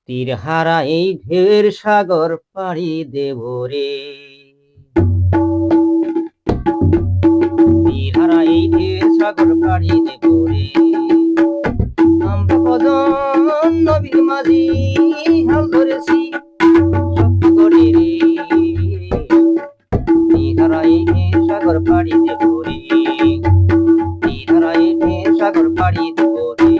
তীরহারা এই ঢের সাগর পাড়ি দেব রে। তীরহারা এই ঢের সাগর পাড়ি দেব রে। আমরা কজন নবীর মাঝি হাল ধরেছি সত্য করে রে। তীরহারা এই ঢের সাগর পাড়ি দেব রে। তীরহারা এই ঢের সাগর পাড়ি দেব রে।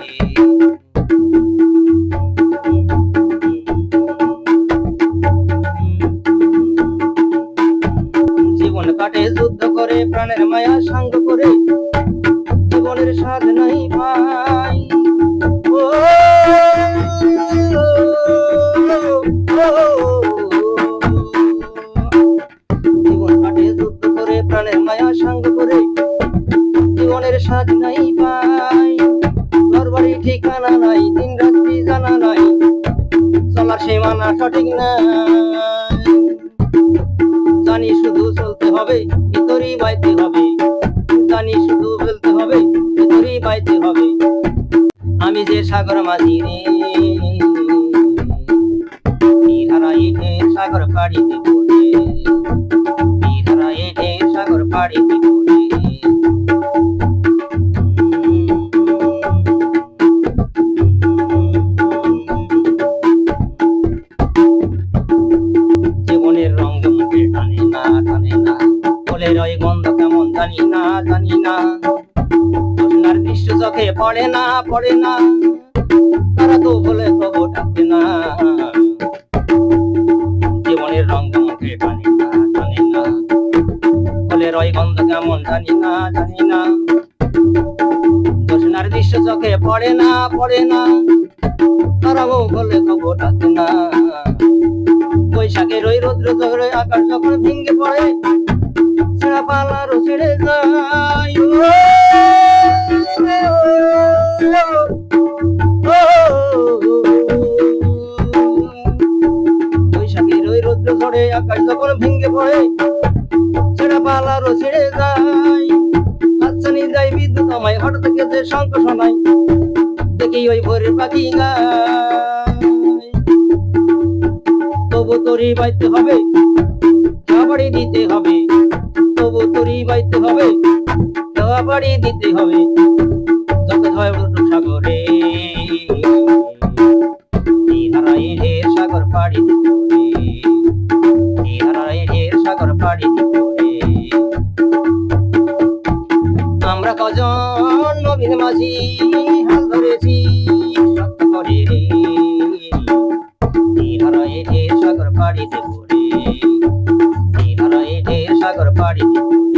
জীবন কাটে যুদ্ধ করে, প্রাণের মায়া সাঙ্গ করে, জীবনের স্বাদ নাই পাই। ও, জীবন কাটে যুদ্ধ করে, প্রাণের মায়া সাঙ্গ করে, জীবনের স্বাদ নাই পাই। ঘর বাড়ি ঠিকানা নাই, দিন রাত্রি জানা নাই, চলার সীমানা সঠিক নাই। জানি শুধু চলতে হবে, ভিতরই বাইতে হবে। জানি শুধু বলতে হবে, ভিতরই বাইতে হবে। আমি যে সাগর মাঝি রে। তীরহারা এই ঢের সাগর পাড়ি দেব রে। তীরহারা এই ঢের সাগর পাড়ি দেব রে। জীবনের রঙ মুখে টানে না, টানে না, ফুলের ওই গন্ধ কেমন জানি না, জানি না। জোছনার দৃশ্য চোখে পড়ে না, পড়ে না, তারা তো বলে তবু ডাকে না। জীবনের রঙ মুখে টানে না, টানে না, ফুলের ওই গন্ধ কেমন জানি না, জানি না। জোছনার দৃশ্য চোখে পড়ে না, পড়ে না, তারাও বলে তবু ডাকে না। বৈশাখের ওই রৌদ্র ঝরে আকাশ যখন ভেঙে পড়ে, ছেঁড়া পালারও ছেড়ে যায়। বৈশাখের ওই রৌদ্র ঝরে আকাশ যখন ভেঙে পড়ে, ছেঁড়া পালারও ছেড়ে যায়। হাতছানি যায় বিদ্যুৎ আমায়, হঠাৎ থেকে যে শঙ্খ শোনায়, দেখি ওই ভোরের পাখি গায়। তবু তোরই বাইতে হবে, বাড়ি দিতে হবে। তবু তোরই বাইতে হবে, বাড়ি দিতে হবে। যত হয় উল্টো সাগরে। তীরহারা এই ঢের সাগর পাড়ি দেব রে। তীরহারা এই ঢের সাগর পাড়ি দেব রে। আমরা কজন নবীর মাঝি হাল ধরেছি সত্য করে রে। তীরহারা এই ঢের সাগর পাড়ি দেব রে। তীরহারা এই ঢের সাগর পাড়ি দেব রে।